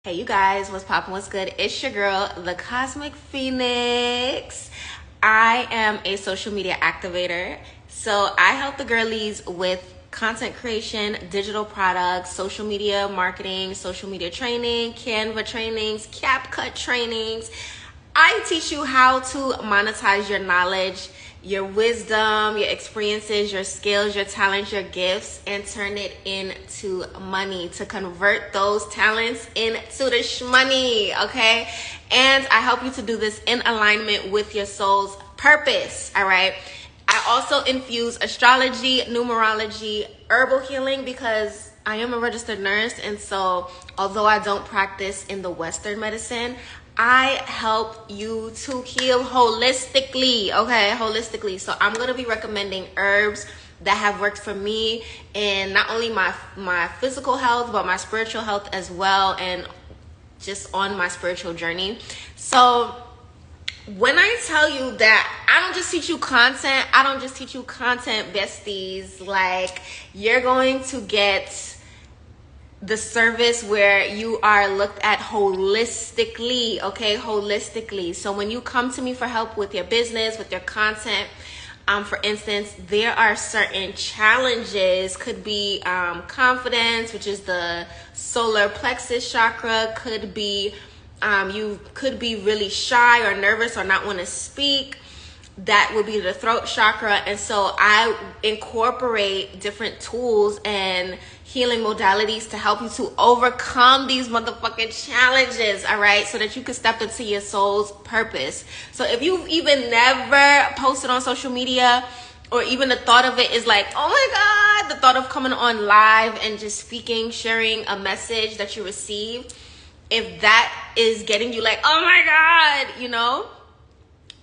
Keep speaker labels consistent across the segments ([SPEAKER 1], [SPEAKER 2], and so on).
[SPEAKER 1] Hey you guys, what's poppin', what's good? It's your girl, the Cosmic Phoenix. I am a social media activator. So I help the girlies with content creation, digital products, social media marketing, social media training, Canva trainings, CapCut trainings. I teach you how to monetize your knowledge, your wisdom, your experiences, your skills, your talents, your gifts, and turn it into money, to convert those talents into the shmoney, okay? And I help you to do this in alignment with your soul's purpose, all right? I also infuse astrology, numerology, herbal healing, because I am a registered nurse, and so although I don't practice in the Western medicine, I help you to heal holistically, okay? Holistically. So I'm going to be recommending herbs that have worked for me in not only my physical health, but my spiritual health as well, and just on my spiritual journey. So when I tell you that I don't just teach you content, besties. Like, you're going to get the service where you are looked at holistically, okay? Holistically. So when you come to me for help with your business, with your content, for instance, there are certain challenges. Could be confidence, which is the solar plexus chakra. Could be you could be really shy or nervous or not want to speak. That would be the throat chakra. And so I incorporate different tools and healing modalities to help you to overcome these motherfucking challenges, all right? So that you can step into your soul's purpose. So if you've even never posted on social media, or even the thought of it is like, oh my God, the thought of coming on live and just speaking, sharing a message that you received, if that is getting you like, oh my God, you know,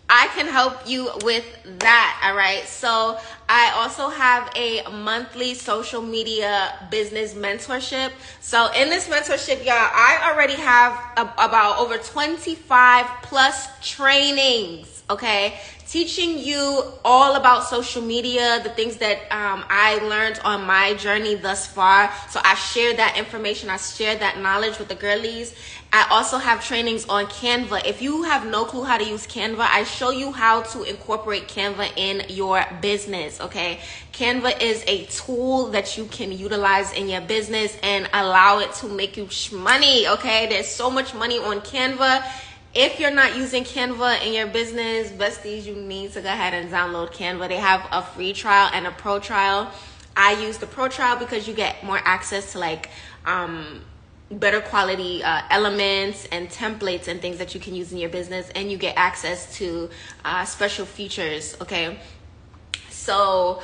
[SPEAKER 1] I can help you with that, all right? So I also have a monthly social media business mentorship. So in this mentorship, y'all, I already have about over 25 plus trainings, okay? Teaching you all about social media, the things that I learned on my journey thus far. So I share that information, I share that knowledge with the girlies. I also have trainings on Canva. If you have no clue how to use Canva, I show you how to incorporate Canva in your business, okay? Canva is a tool that you can utilize in your business and allow it to make you money, okay? There's so much money on Canva. If you're not using Canva in your business, besties, you need to go ahead and download Canva. They have a free trial and a pro trial. I use the pro trial because you get more access to like better quality elements and templates and things that you can use in your business, and you get access to special features, okay? So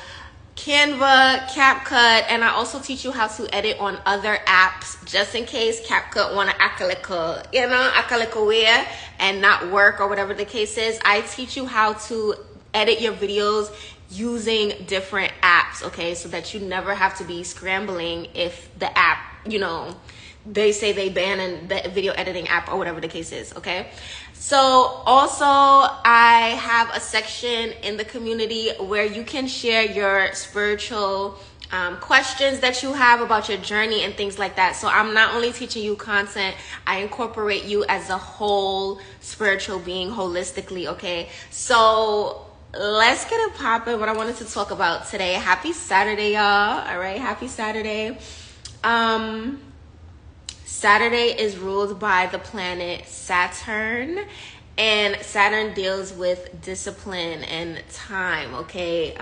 [SPEAKER 1] Canva, CapCut, and I also teach you how to edit on other apps, just in case CapCut want to act like a weird and not work or whatever the case is. I teach you how to edit your videos using different apps, okay? So that you never have to be scrambling if the app, you know, they say they ban the video editing app or whatever the case is, okay? So also I have a section in the community where you can share your spiritual questions that you have about your journey and things like that. So I'm not only teaching you content, I incorporate you as a whole spiritual being holistically, okay? So let's get it popping. What I wanted to talk about today. Happy Saturday, y'all. All right, happy Saturday. Saturday is ruled by the planet Saturn, and Saturn deals with discipline and time, okay?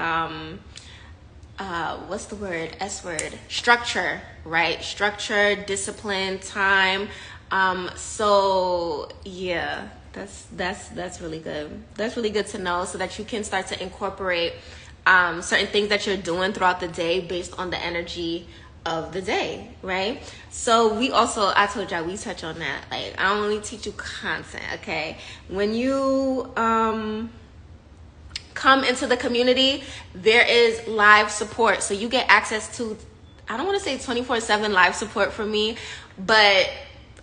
[SPEAKER 1] What's the word? S word. Structure, right? Structure, discipline, time. So yeah, that's really good. That's really good to know, so that you can start to incorporate certain things that you're doing throughout the day based on the energy of the day, right? So we also, I told y'all, we touch on that. Like, I don't only teach you content, okay? When you come into the community, there is live support. So you get access to, I don't want to say 24/7 live support from me, but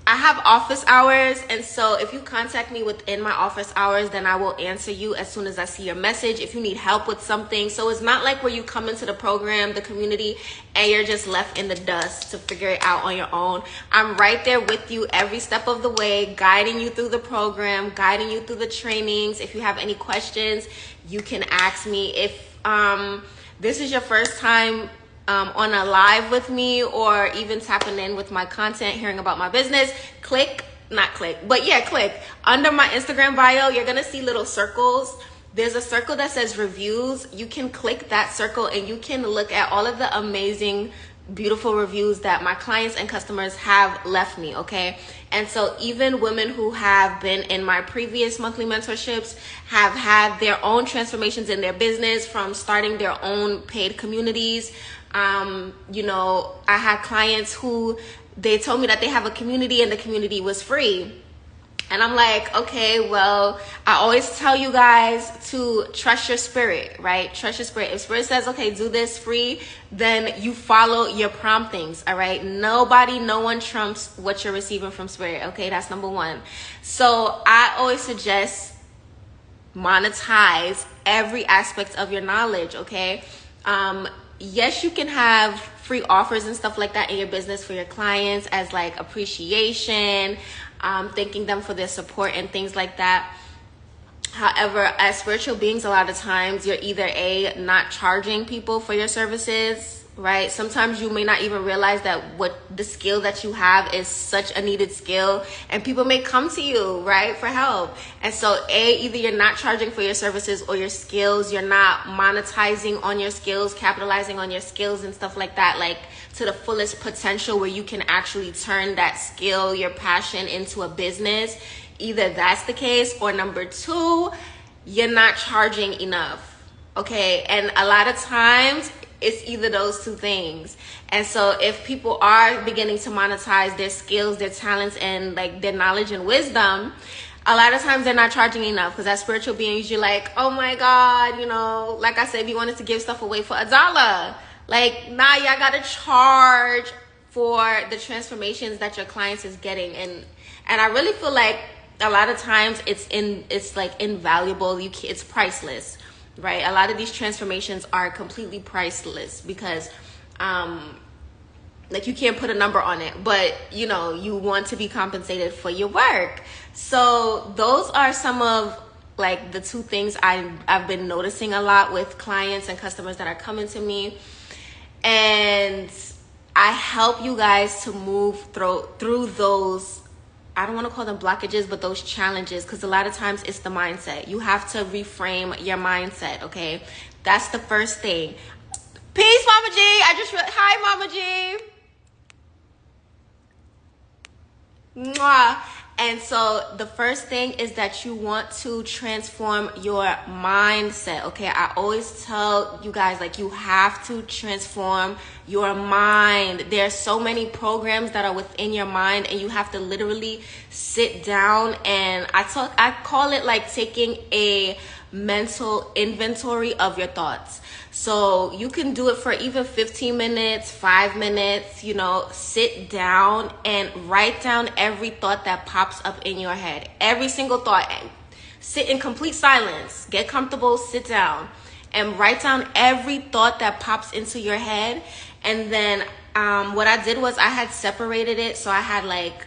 [SPEAKER 1] I have office hours, and so if you contact me within my office hours, then I will answer you as soon as I see your message if you need help with something. So it's not like where you come into the program, the community, and you're just left in the dust to figure it out on your own. I'm right there with you every step of the way, guiding you through the program, guiding you through the trainings. If you have any questions, you can ask me. If this is your first time on a live with me, or even tapping in with my content, hearing about my business, click under my Instagram bio. You're gonna see little circles. There's a circle that says reviews. You can click that circle and you can look at all of the amazing, beautiful reviews that my clients and customers have left me. Okay, and so even women who have been in my previous monthly mentorships have had their own transformations in their business from starting their own paid communities. You know, I had clients who they told me that they have a community and the community was free. And I'm like, okay, well, I always tell you guys to trust your spirit, right? Trust your spirit. If spirit says, okay, do this free, then you follow your promptings, all right? No one trumps what you're receiving from spirit, okay? That's number one. So I always suggest monetize every aspect of your knowledge, okay? Yes, you can have free offers and stuff like that in your business for your clients as like appreciation, thanking them for their support and things like that. However, as spiritual beings, a lot of times you're either not charging people for your services, right? Sometimes you may not even realize that what the skill that you have is such a needed skill, and people may come to you, right, for help. And so either you're not charging for your services or your skills, you're not monetizing on your skills, capitalizing on your skills and stuff like that, like to the fullest potential where you can actually turn that skill, your passion, into a business. Either that's the case, or number two, you're not charging enough, okay? And a lot of times it's either those two things. And so if people are beginning to monetize their skills, their talents, and like their knowledge and wisdom, a lot of times they're not charging enough, because as spiritual beings, you're like, oh my God, you know, like I said, if you wanted to give stuff away for $1, like, nah, y'all gotta charge for the transformations that your clients is getting. And I really feel like a lot of times it's like invaluable. It's priceless, right? A lot of these transformations are completely priceless because like you can't put a number on it, but you know, you want to be compensated for your work. So those are some of like the two things I've been noticing a lot with clients and customers that are coming to me. And I help you guys to move through those, I don't want to call them blockages, but those challenges, because a lot of times it's the mindset. You have to reframe your mindset, okay? That's the first thing. Peace, Mama G. Hi, Mama G. Mwah. And so the first thing is that you want to transform your mindset, okay? I always tell you guys, like, you have to transform your mind. There are so many programs that are within your mind, and you have to literally sit down and I call it like taking a mental inventory of your thoughts. So you can do it for even 15 minutes, 5 minutes, you know, sit down and write down every thought that pops up in your head. Every single thought. Sit in complete silence. Get comfortable, sit down, and write down every thought that pops into your head. And then what I did was I had separated it. So I had like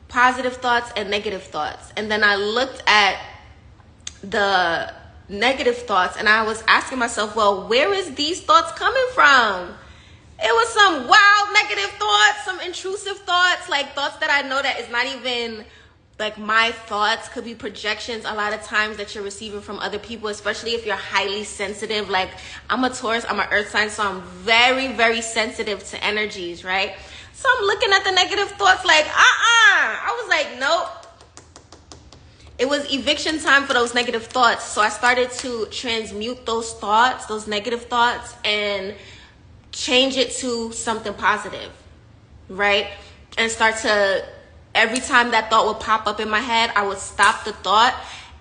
[SPEAKER 1] positive thoughts and negative thoughts. And then I looked at the negative thoughts and I was asking myself, well, where is these thoughts coming from? It was some wild negative thoughts, some intrusive thoughts, like thoughts that I know that is not even like my thoughts, could be projections a lot of times that you're receiving from other people, especially if you're highly sensitive. Like, I'm a Taurus, I'm an earth sign, so I'm very, very sensitive to energies, right? So I'm looking at the negative thoughts like, I was like, nope. It was eviction time for those negative thoughts. So I started to transmute those thoughts, those negative thoughts, and change it to something positive, right? And start to, every time that thought would pop up in my head, I would stop the thought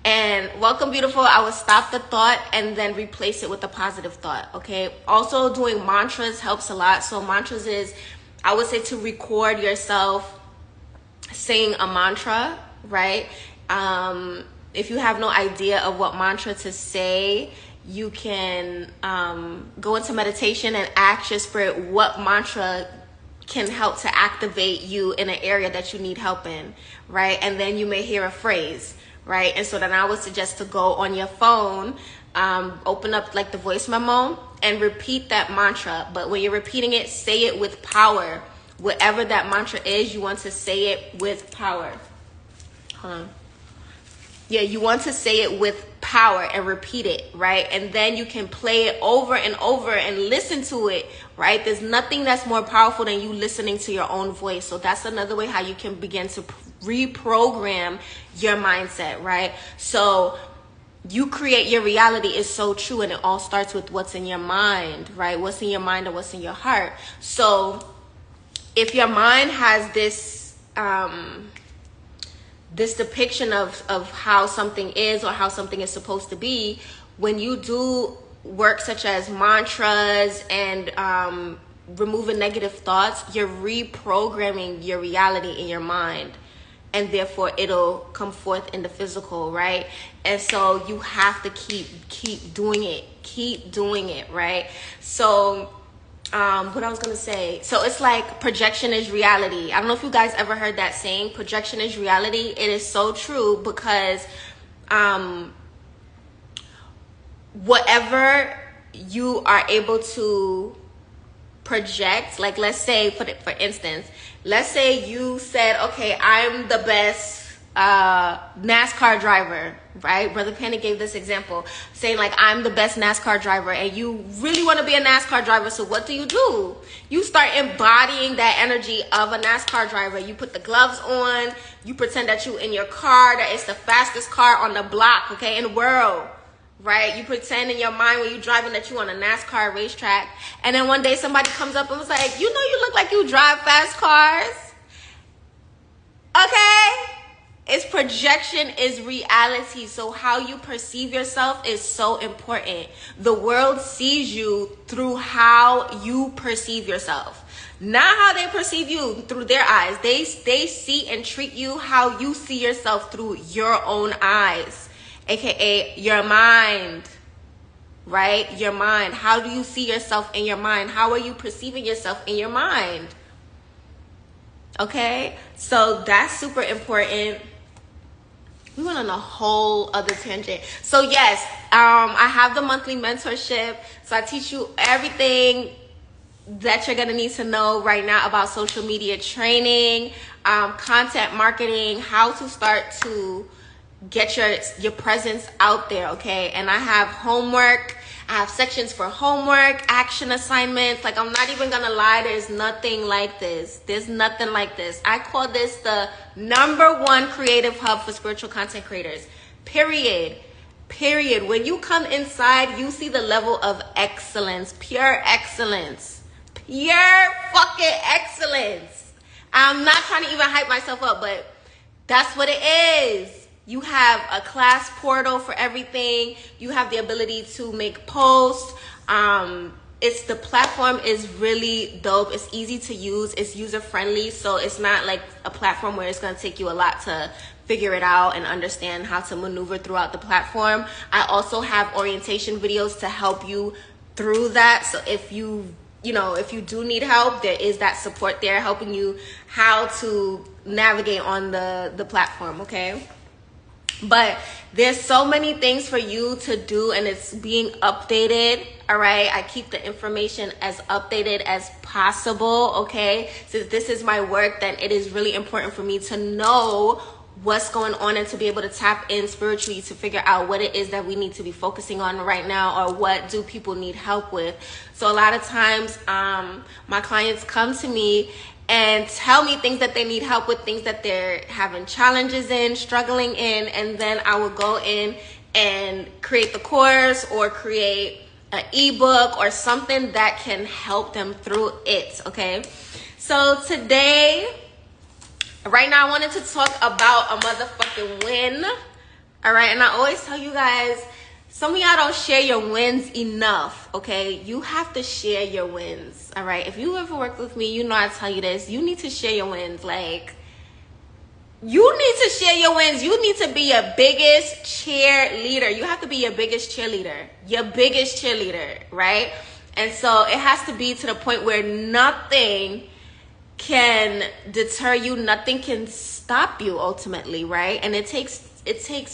[SPEAKER 1] and welcome beautiful. I would stop the thought and then replace it with a positive thought, okay? Also doing mantras helps a lot. So mantras is, I would say, to record yourself saying a mantra, right? If you have no idea of what mantra to say, you can go into meditation and ask your spirit what mantra can help to activate you in an area that you need help in, right? And then you may hear a phrase, right? And so then I would suggest to go on your phone, open up like the voice memo and repeat that mantra. But when you're repeating it, say it with power. Whatever that mantra is, you want to say it with power. Hold on. Yeah, you want to say it with power and repeat it, right? And then you can play it over and over and listen to it, right? There's nothing that's more powerful than you listening to your own voice. So that's another way how you can begin to reprogram your mindset, right? So you create your reality is so true, and it all starts with what's in your mind, right? What's in your mind or what's in your heart. So if your mind has this this depiction of how something is or how something is supposed to be, when you do work such as mantras and removing negative thoughts, you're reprogramming your reality in your mind, and therefore it'll come forth in the physical, right? And so you have to keep doing it, right? So what I was gonna say, so it's like projection is reality. I don't know if you guys ever heard that saying, projection is reality. It is so true, because whatever you are able to project, like let's say for instance, let's say you said, okay, I'm the best NASCAR driver, right? Brother Panic gave this example, saying like, I'm the best NASCAR driver, and you really want to be a NASCAR driver. So what do? You start embodying that energy of a NASCAR driver. You put the gloves on, you pretend that you in your car, that it's the fastest car on the block, okay, in the world, right? You pretend in your mind when you're driving that you on a NASCAR racetrack, and then one day somebody comes up and was like, you know, you look like you drive fast cars, okay? It's projection is reality. So how you perceive yourself is so important. The world sees you through how you perceive yourself, not how they perceive you through their eyes. They see and treat you how you see yourself through your own eyes, aka your mind, right? Your mind. How do you see yourself in your mind? How are you perceiving yourself in your mind? Okay, so that's super important. We went on a whole other tangent. So yes, I have the monthly mentorship. So I teach you everything that you're gonna need to know right now about social media training, content marketing, how to start to get your presence out there, okay? And I have homework. I have sections for homework, action assignments. Like, I'm not even gonna lie, there's nothing like this. There's nothing like this. I call this the #1 creative hub for spiritual content creators. Period. When you come inside, you see the level of excellence, pure excellence, pure fucking excellence. I'm not trying to even hype myself up, but that's what it is. You have a class portal for everything. You have the ability to make posts. The platform is really dope. It's easy to use. It's user friendly. So it's not like a platform where it's going to take you a lot to figure it out and understand how to maneuver throughout the platform. I also have orientation videos to help you through that. So if you do need help, there is that support there helping you how to navigate on the platform, okay? But there's so many things for you to do, and it's being updated, all right? I keep the information as updated as possible, okay? Since this is my work, then it is really important for me to know what's going on and to be able to tap in spiritually to figure out what it is that we need to be focusing on right now, or what do people need help with. So a lot of times my clients come to me and tell me things that they need help with, things that they're having challenges in, struggling in, and then I will go in and create the course or create an ebook or something that can help them through it, okay? So today, right now, I wanted to talk about a motherfucking win, all right? And I always tell you guys, some of y'all don't share your wins enough, okay? You have to share your wins, all right? If you ever worked with me, you know I tell you this. You need to share your wins. Like, You need to share your wins. You need to be your biggest cheerleader. You have to be your biggest cheerleader. Your biggest cheerleader, right? And so it has to be to the point where nothing can deter you, nothing can stop you ultimately, right? And it takes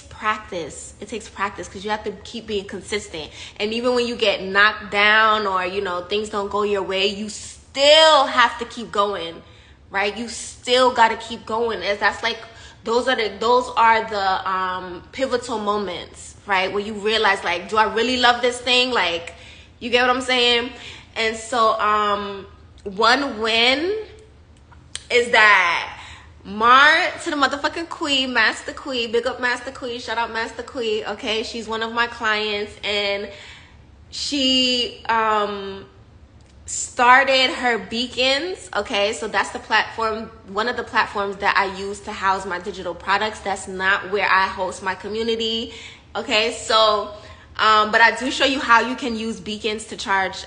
[SPEAKER 1] practice. It takes practice because you have to keep being consistent. And even when you get knocked down or, you know, things don't go your way, you still have to keep going, right? You still got to keep going. As that's like, those are the pivotal moments, right? Where you realize, like, do I really love this thing? Like, you get what I'm saying? And so one win is that Mar to the motherfucking Queen, Master Queen, big up Master Queen, shout out Master Queen, okay? She's one of my clients, and she started her Beacons, okay? So that's the platform, one of the platforms that I use to house my digital products. That's not where I host my community, okay? So, but I do show you how you can use Beacons to charge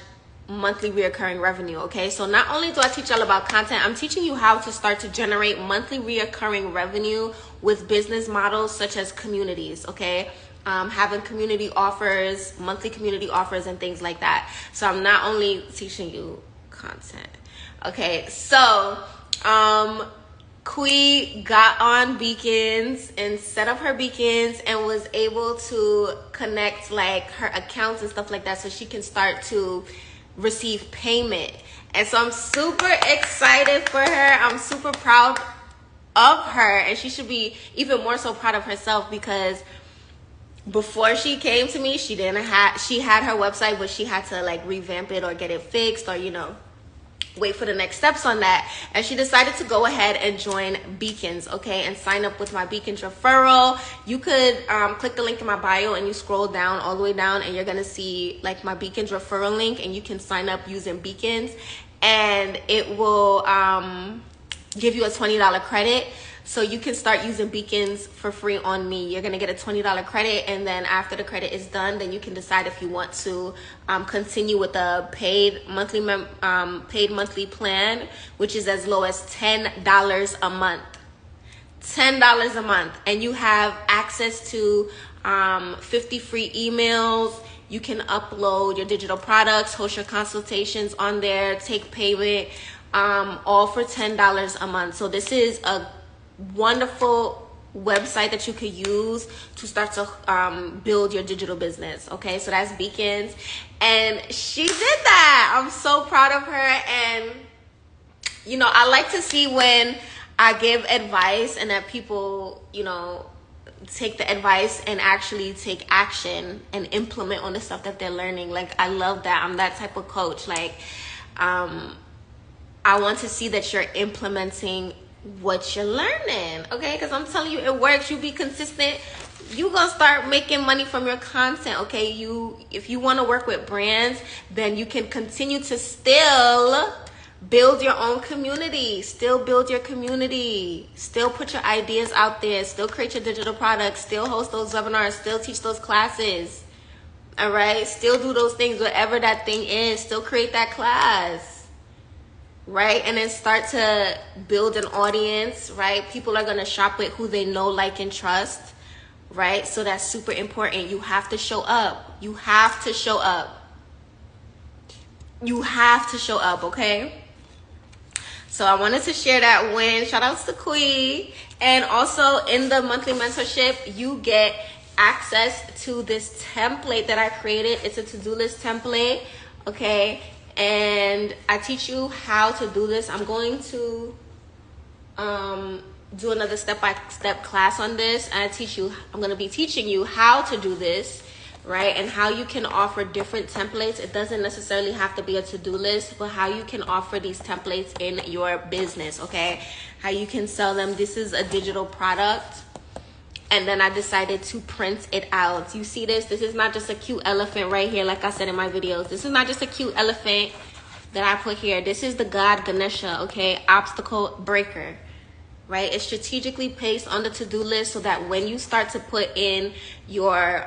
[SPEAKER 1] monthly reoccurring revenue, okay? So not only do I teach y'all about content, I'm teaching you how to start to generate monthly reoccurring revenue with business models such as communities, okay? Having community offers, monthly community offers, and things like that. So I'm not only teaching you content, okay? So Kui got on Beacons and set up her Beacons and was able to connect like her accounts and stuff like that so she can start to receive payment. And so I'm super excited for her. I'm super proud of her, and she should be even more so proud of herself, because before she came to me, she had her website, but she had to like revamp it or get it fixed, or, you know, wait for the next steps on that. And she decided to go ahead and join Beacons, okay, and sign up with my Beacons referral. You could click the link in my bio and you scroll down all the way down, and you're gonna see like my Beacons referral link, and you can sign up using Beacons, and it will give you a $20 credit. So you can start using Beacons for free on me. You're going to get a $20 credit, and then after the credit is done, then you can decide if you want to continue with a paid monthly plan, which is as low as $10 a month. $10 a month. And you have access to 50 free emails. You can upload your digital products, host your consultations on there, take payment, all for $10 a month. So this is a wonderful website that you could use to start to build your digital business, okay? So that's Beacons, and she did that. I'm so proud of her. And you know, I like to see when I give advice and that people, you know, take the advice and actually take action and implement on the stuff that they're learning. Like, I love that. I'm that type of coach. Like, I want to see that you're implementing what you're learning, okay? Because I'm telling you, it works. You be consistent, you gonna start making money from your content, okay? If you want to work with brands, then you can continue to still build your own community, still build your community, still put your ideas out there, still create your digital products, still host those webinars, still teach those classes, all right? Still do those things, whatever that thing is, still create that class, right? And then start to build an audience, right? People are going to shop with who they know, like, and trust, right? So that's super important. You have to show up. You have to show up. You have to show up, okay? So I wanted to share that win. Shout outs to Quee. And also in the monthly mentorship, you get access to this template that I created. It's a to-do list template, okay? And I teach you how to do this. I'm going to do another step-by-step class on this. I'm going to be teaching you how to do this, right? And how you can offer different templates. It doesn't necessarily have to be a to-do list, but how you can offer these templates in your business, okay? How you can sell them. This is a digital product. And then I decided to print it out. You see this? This is not just a cute elephant right here, like I said in my videos. This is not just a cute elephant that I put here. This is the god Ganesha, okay? Obstacle breaker, right? It's strategically placed on the to-do list so that when you start to put in your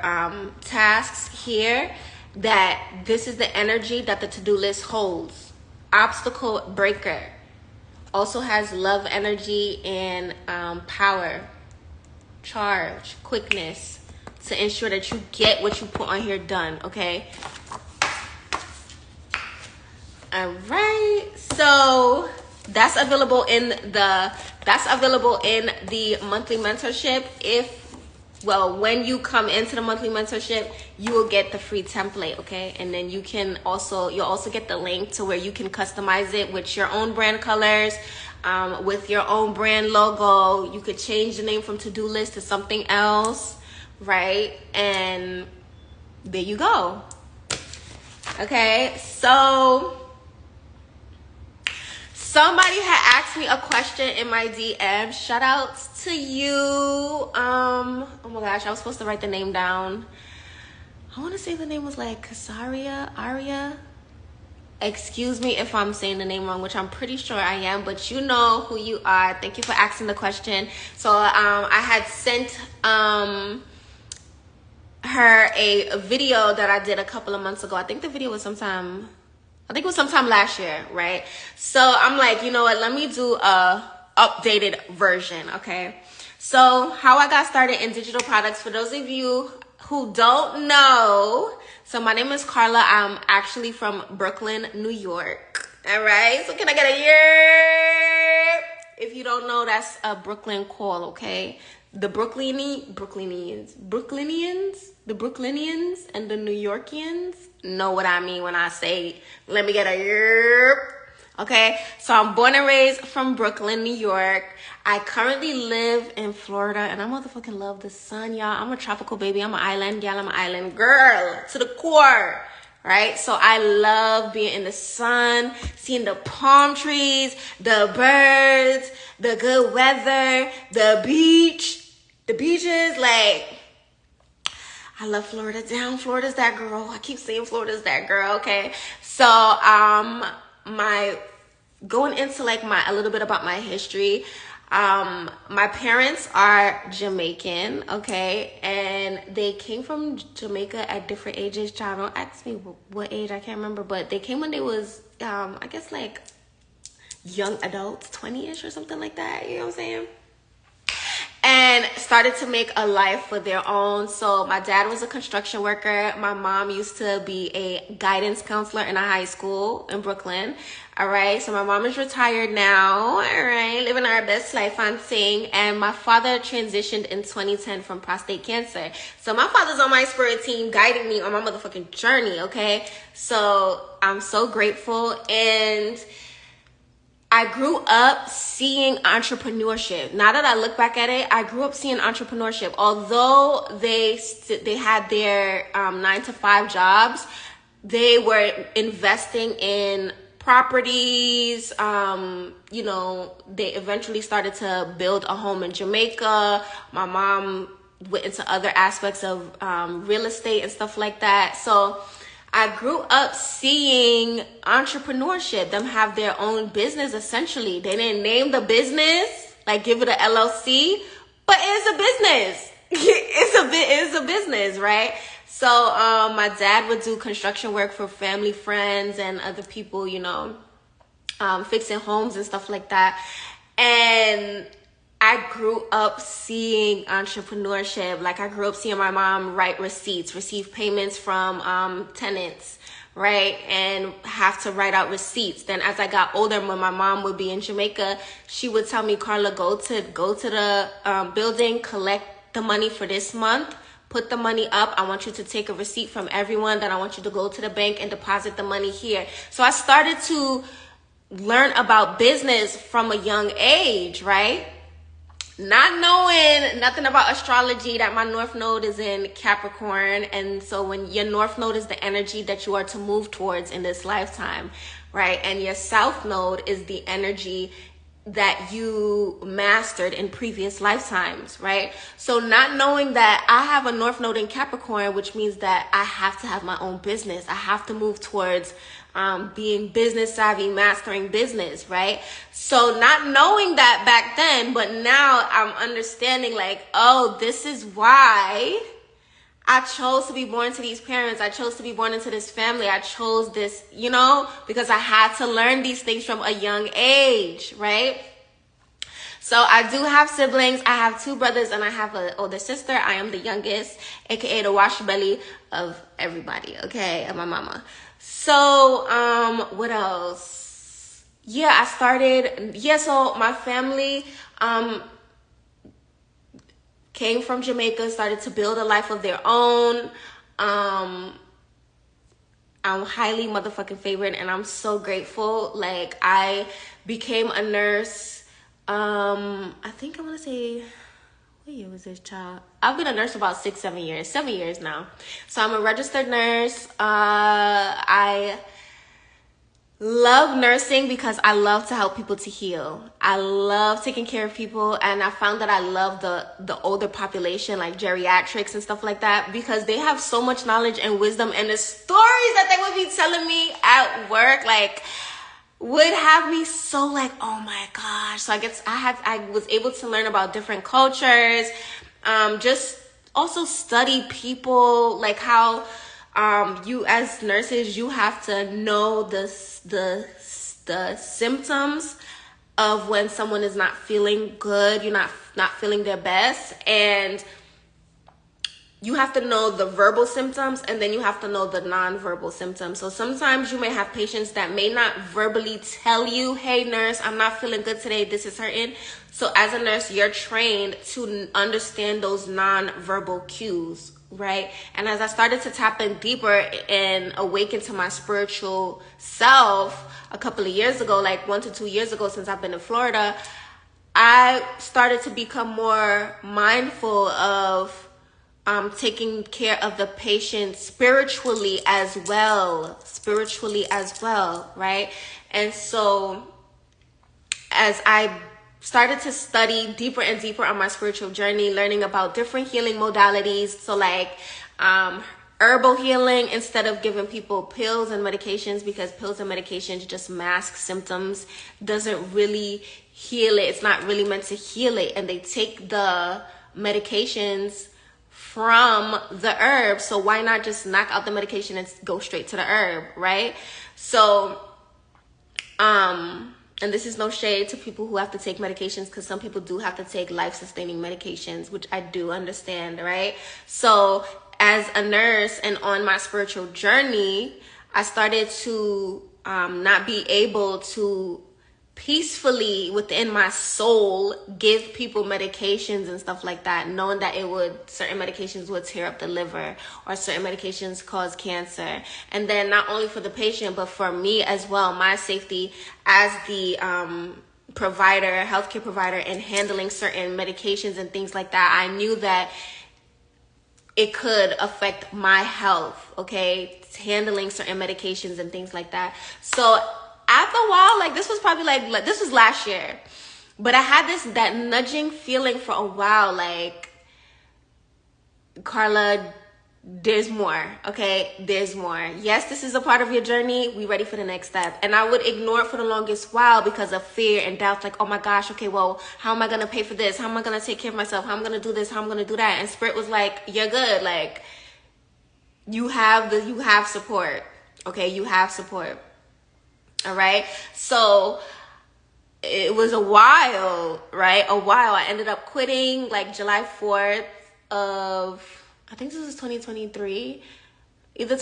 [SPEAKER 1] tasks here, that this is the energy that the to-do list holds. Obstacle breaker. Also has love, energy, and power, charge, quickness, to ensure that you get what you put on here done, okay? All right, so that's available in the monthly mentorship. When you come into the monthly mentorship, you will get the free template, okay? And then you'll also get the link to where you can customize it with your own brand colors, with your own brand logo. You could change the name from to-do list to something else, right? And there you go. Okay, so somebody had asked me a question in my DM. Shout outs to you. Oh my gosh, I was supposed to write the name down. I want to say the name was like Aria. Excuse me if I'm saying the name wrong, which I'm pretty sure I am, but you know who you are. Thank you for asking the question. So I had sent her a video that I did a couple of months ago. I think it was sometime last year, right? So I'm like, you know what, let me do a updated version, okay? So how I got started in digital products, for those of you who don't know, so my name is Carla. I'm actually from Brooklyn, New York. All right, so can I get a yeah? If you don't know, that's a Brooklyn call, okay? The Brooklynians, the Brooklynians and the New Yorkians know what I mean when I say, let me get a yerp. Okay, so I'm born and raised from Brooklyn, New York. I currently live in Florida, and I motherfucking love the sun, y'all. I'm a tropical baby. I'm an island gal. I'm an island girl to the core, right? So I love being in the sun, seeing the palm trees, the birds, the good weather, the beach, the beaches, like... I love Florida. Down, Florida's that girl. I keep saying Florida's that girl, okay? So, going into like a little bit about my history. My parents are Jamaican, okay? And they came from Jamaica at different ages. Child, don't ask me what age, I can't remember, but they came when they was, I guess like young adults, 20-ish or something like that, you know what I'm saying? And started to make a life for their own. So my dad was a construction worker. My mom used to be a guidance counselor in a high school in Brooklyn. All right. So my mom is retired now. All right. Living our best life, I'm saying. And my father transitioned in 2010 from prostate cancer. So my father's on my spirit team guiding me on my motherfucking journey. Okay. So I'm so grateful. And I grew up seeing entrepreneurship. Now that I look back at it, I grew up seeing entrepreneurship. Although they had their 9-to-5 jobs, they were investing in properties. You know, they eventually started to build a home in Jamaica. My mom went into other aspects of real estate and stuff like that. So I grew up seeing entrepreneurship, them have their own business essentially. They didn't name the business, like give it a LLC, but it's a business. It's a business, right? So my dad would do construction work for family, friends, and other people, you know, fixing homes and stuff like that. And I grew up seeing entrepreneurship. Like I grew up seeing my mom write receipts, receive payments from tenants, right? And have to write out receipts. Then as I got older, when my mom would be in Jamaica, she would tell me, Carla, go to the building, collect the money for this month, put the money up. I want you to take a receipt from everyone. Then I want you to go to the bank and deposit the money here. So I started to learn about business from a young age, right? Not knowing nothing about astrology, that my North Node is in Capricorn. And so when your North Node is the energy that you are to move towards in this lifetime, right? And your South Node is the energy that you mastered in previous lifetimes, right? So not knowing that I have a North Node in Capricorn, which means that I have to have my own business. I have to move towards being business savvy, mastering business, right? So not knowing that back then, but now I'm understanding like, oh, this is why I chose to be born to these parents. I chose to be born into this family. I chose this, you know, because I had to learn these things from a young age, right? So I do have siblings. I have 2 brothers and I have an older sister. I am the youngest, aka the wash belly of everybody, okay, of my mama. So, what else? Yeah, so my family, came from Jamaica, started to build a life of their own. I'm highly motherfucking favored and I'm so grateful. Like, I became a nurse. I think I want to say, what year was this, child? I've been a nurse for about 7 years now. So I'm a registered nurse. I love nursing because I love to help people to heal. I love taking care of people, and I found that I love the older population, like geriatrics and stuff like that, because they have so much knowledge and wisdom, and the stories that they would be telling me at work, like, would have me so like, oh my gosh. So I guess I was able to learn about different cultures, just also study people, like how you as nurses, you have to know the symptoms of when someone is not feeling good, you're not feeling their best, and you have to know the verbal symptoms, and then you have to know the non-verbal symptoms. So sometimes you may have patients that may not verbally tell you, hey nurse, I'm not feeling good today, this is hurting. So as a nurse, you're trained to understand those non-verbal cues, right? And as I started to tap in deeper and awaken to my spiritual self a couple of years ago, like 1 to 2 years ago, since I've been in Florida, I started to become more mindful of taking care of the patient spiritually as well, right? And so as I started to study deeper and deeper on my spiritual journey, learning about different healing modalities, so like herbal healing, instead of giving people pills and medications, because pills and medications just mask symptoms, doesn't really heal it. It's not really meant to heal it, and they take the medications from the herb, so why not just knock out the medication and go straight to the herb, right? So and this is no shade to people who have to take medications, because some people do have to take life-sustaining medications, which I do understand, right? So as a nurse and on my spiritual journey, I started to not be able to peacefully within my soul give people medications and stuff like that, knowing that certain medications would tear up the liver, or certain medications cause cancer. And then not only for the patient, but for me as well, my safety as the healthcare provider, and handling certain medications and things like that, I knew that it could affect my health, okay? Handling certain medications and things like that. So after a while, like this was probably like this was last year, but I had that nudging feeling for a while, like, Carla, there's more, okay? There's more. Yes, this is a part of your journey. We ready for the next step. And I would ignore it for the longest while because of fear and doubt, like, oh my gosh, okay, well, how am I gonna pay for this? How am I gonna take care of myself? How am I gonna do this? How am I gonna do that? And Spirit was like, you're good. Like, you have support, okay? You have support. All right. So it was a while, right? I ended up quitting like July 4th of, I think this was 2023. This was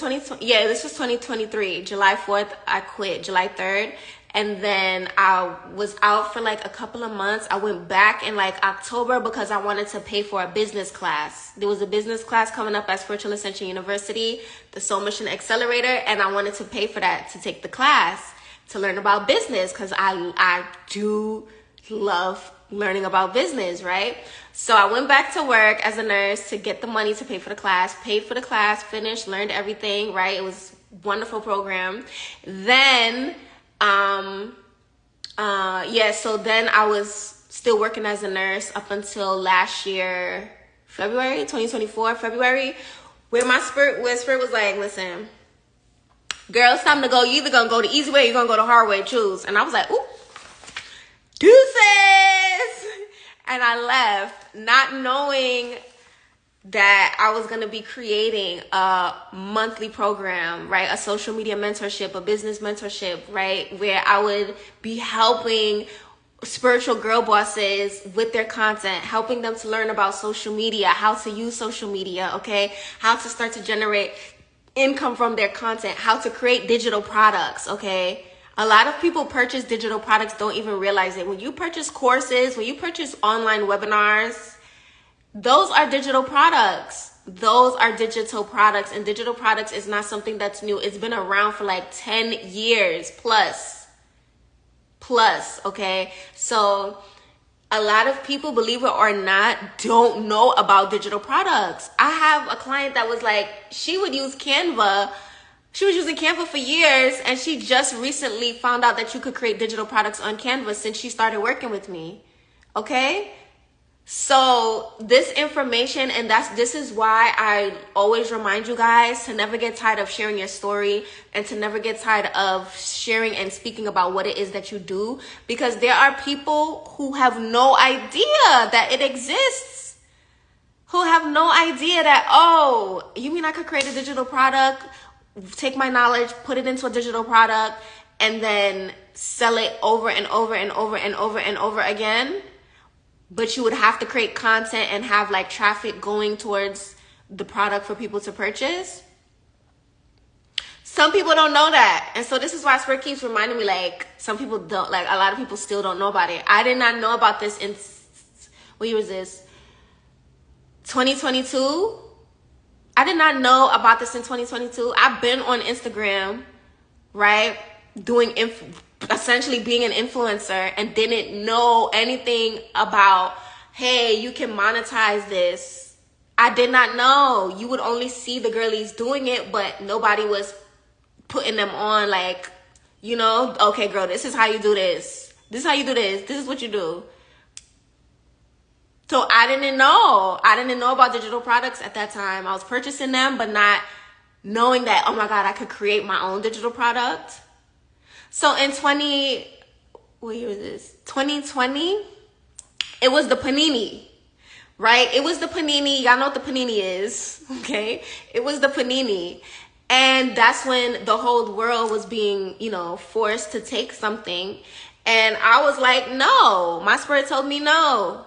[SPEAKER 1] 2023. July 4th, I quit. July 3rd. And then I was out for like a couple of months. I went back in like October because I wanted to pay for a business class. There was a business class coming up at Spiritual Ascension University, the Soul Mission Accelerator. And I wanted to pay for that to take the class, to learn about business, because I do love learning about business, right? So I went back to work as a nurse to get the money to pay for the class, paid for the class, finished, learned everything, right? It was a wonderful program. Then, so then I was still working as a nurse up until last year, February 2024, where Spirit was like, listen, girl, it's time to go. You either gonna go the easy way or you're gonna go the hard way. Choose. And I was like, ooh, deuces. And I left, not knowing that I was going to be creating a monthly program, right? A social media mentorship, a business mentorship, right? Where I would be helping spiritual girl bosses with their content, helping them to learn about social media, how to use social media, okay? How to start to generate income from their content, how to create digital products, okay? A lot of people purchase digital products, don't even realize it. When you purchase courses, when you purchase online webinars, those are digital products. Those are digital products, and digital products is not something that's new. It's been around for like 10 years plus, okay? So a lot of people, believe it or not, don't know about digital products. I have a client that was like, she would use Canva. She was using Canva for years, and she just recently found out that you could create digital products on Canva since she started working with me, okay? So this information, and this is why I always remind you guys to never get tired of sharing your story, and to never get tired of sharing and speaking about what it is that you do, because there are people who have no idea that it exists, who have no idea that, oh, you mean I could create a digital product, take my knowledge, put it into a digital product, and then sell it over and over and over and over and over again? But you would have to create content and have like traffic going towards the product for people to purchase. Some people don't know that. And so this is why Spirit keeps reminding me, like, some people don't, like, a lot of people still don't know about it. I did not know about this in, what year was this? 2022? I did not know about this in 2022. I've been on Instagram, right? Doing essentially being an influencer, and didn't know anything about, hey, you can monetize this. I did not know. You would only see the girlies doing it, but nobody was putting them on, like, you know, okay, girl, this is how you do this. This is how you do this. This is what you do. So I didn't know. I didn't know about digital products at that time. I was purchasing them, but not knowing that, oh my God, I could create my own digital product. So in what year was this? 2020, it was the panini, right? It was the panini. Y'all know what the panini is, okay? It was the panini. And that's when the whole world was being, you know, forced to take something. And I was like, no. My spirit told me no,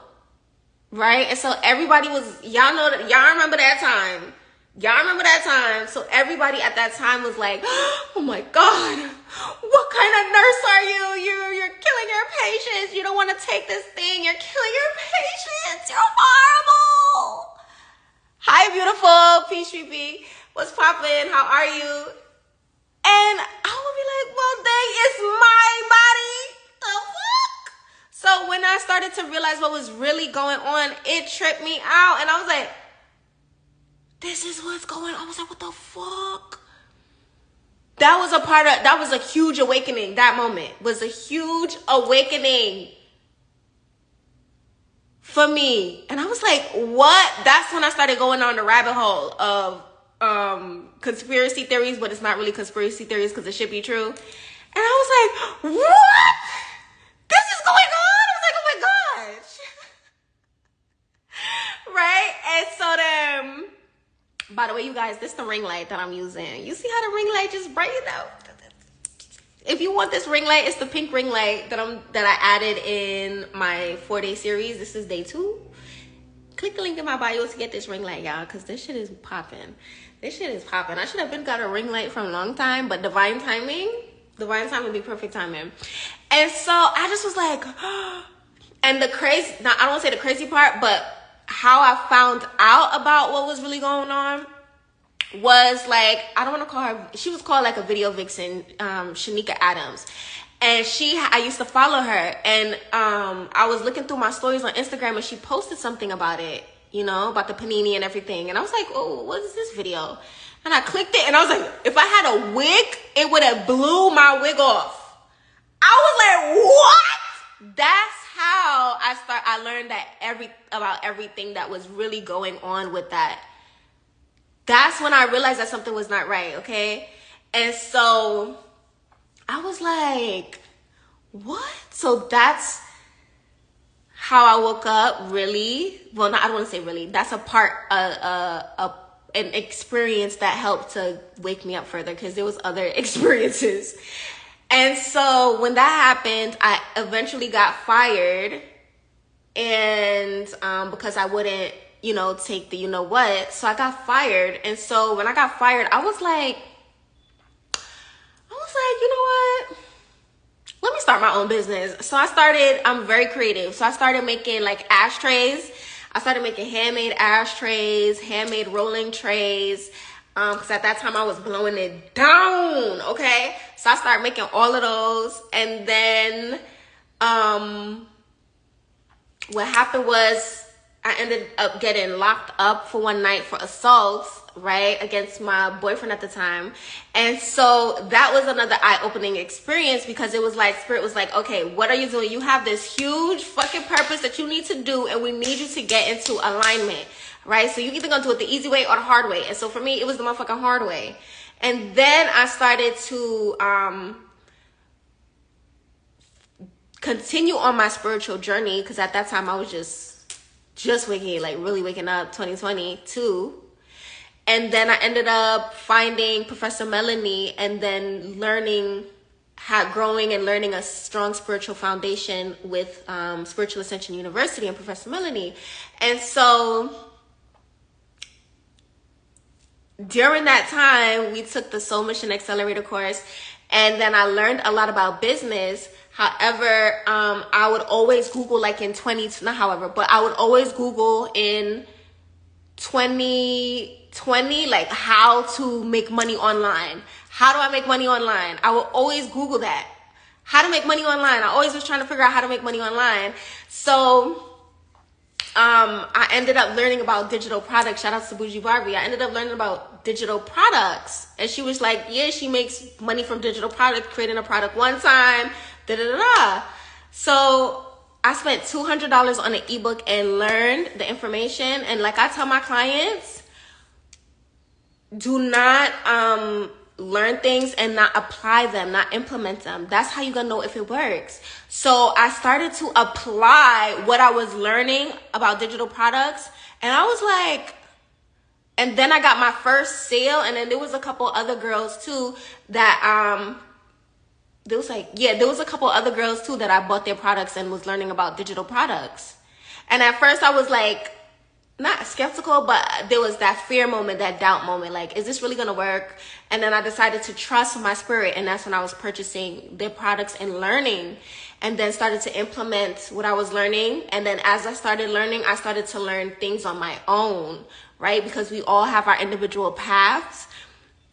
[SPEAKER 1] right? And so everybody was, y'all know that, y'all remember that time. Y'all remember that time. So everybody at that time was like, oh my God, what kind of nurse are you? You're killing your patients. You don't want to take this thing. You're killing your patients. You're horrible. Hi, beautiful. Peace, Creepy. What's poppin'? How are you? And I would be like, well, dang, it's my body. The fuck? So when I started to realize what was really going on, it tripped me out. And I was like, this is what's going on. I was like, what the fuck? That was a huge awakening. That moment was a huge awakening for me. And I was like, what? That's when I started going on the rabbit hole of conspiracy theories, but it's not really conspiracy theories because it should be true. And I was like, what? This is going on? I was like, oh my gosh. Right? And so then, by the way, you guys, this is the ring light that I'm using. You see how the ring light just brightened out? If you want this ring light, it's the pink ring light that I added in my 4-day series. This is day 2. Click the link in my bio to get this ring light, y'all, because this shit is popping. This shit is popping. I should have got a ring light for a long time, but divine timing would be perfect timing. And so I just was like, and the crazy, now I don't want to say the crazy part, but how I found out about what was really going on was, like, I don't want to call her, she was called like a video vixen, Shanika Adams. And I used to follow her, and I was looking through my stories on Instagram, and she posted something about it, you know, about the panini and everything. And I was like, oh, what is this video? And I clicked it, and I was like, if I had a wig, it would have blew my wig off. I was like, what? That's how I learned that about everything that was really going on with that. That's when I realized that something was not right, okay? And so I was like, what? So that's how I woke up, really. Well, I don't want to say really. That's a part, an experience that helped to wake me up further, because there was other experiences. And so when that happened, I eventually got fired, and because I wouldn't, take the what. So I got fired. And so when I got fired, I was like, you know what? Let me start my own business. So I'm very creative. So I started making like ashtrays. I started making handmade ashtrays, handmade rolling trays. Because at that time I was blowing it down. Okay. So I started making all of those. And then, what happened was I ended up getting locked up for one night for assault, right, against my boyfriend at the time. And so that was another eye-opening experience, because it was like, Spirit was like, okay, what are you doing? You have this huge fucking purpose that you need to do, and we need you to get into alignment, right? So you either gonna do it the easy way or the hard way. And so for me, it was the motherfucking hard way. And then I started to continue on my spiritual journey, because at that time I was just waking, like really waking up, 2022. And then I ended up finding Professor Melanie, and then growing and learning a strong spiritual foundation with Spiritual Ascension University and Professor Melanie. And so during that time, we took the Soul Mission Accelerator course, and then I learned a lot about business. However, I would always Google I would always Google in 2020, like how to make money online. How do I make money online? I will always Google that. How to make money online. I always was trying to figure out how to make money online. So, I ended up learning about digital products. Shout out to Bougie Barbie. I ended up learning about digital products. And she was like, yeah, she makes money from digital products, creating a product one time, So I spent $200 on an ebook and learned the information. And like I tell my clients, do not learn things and not apply them, not implement them. That's how you're gonna know if it works. So I started to apply what I was learning about digital products, and I was like, and then I got my first sale, and then there was a couple other girls too that there was a couple other girls too that I bought their products and was learning about digital products. And at first I was like, not skeptical, but there was that fear moment, that doubt moment, like, is this really gonna work? And then I decided to trust my spirit, and that's when I was purchasing their products and learning, and then started to implement what I was learning. And then as I started learning, I started to learn things on my own, right? Because we all have our individual paths.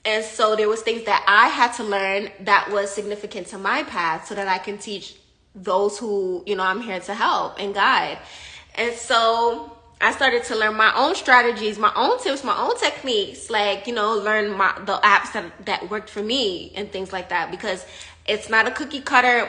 [SPEAKER 1] And so there was things that I had to learn that was significant to my path, so that I can teach those who, I'm here to help and guide. And so I started to learn my own strategies, my own tips, my own techniques, like, learn the apps that worked for me and things like that, because it's not a cookie cutter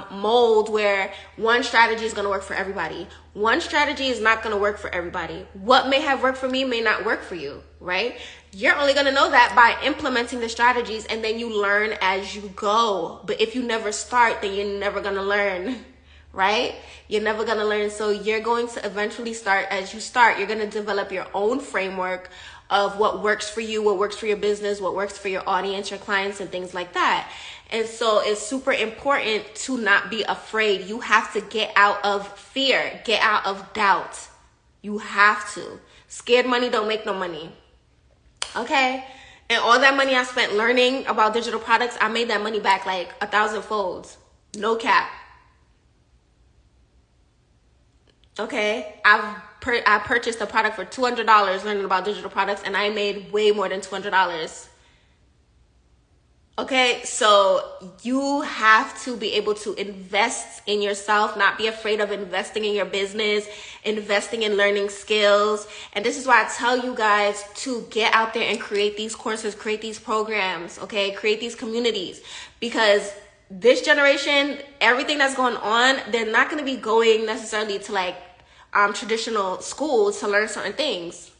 [SPEAKER 1] mold where one strategy is going to work for everybody. One strategy is not going to work for everybody. What may have worked for me may not work for you, right? You're only going to know that by implementing the strategies, and then you learn as you go. But if you never start, then you're never going to learn, right? You're never going to learn. So you're going to eventually start as you start. You're going to develop your own framework of what works for you, what works for your business, what works for your audience, your clients, and things like that. And so it's super important to not be afraid. You have to get out of fear, get out of doubt. You have to. Scared money don't make no money. Okay? And all that money I spent learning about digital products, I made that money back like 1,000 folds. No cap. Okay? I purchased a product for $200 learning about digital products, and I made way more than $200. Okay, so you have to be able to invest in yourself, not be afraid of investing in your business, investing in learning skills. And this is why I tell you guys to get out there and create these courses, create these programs, okay? Create these communities, because this generation, everything that's going on, they're not going to be going necessarily to like traditional schools to learn certain things,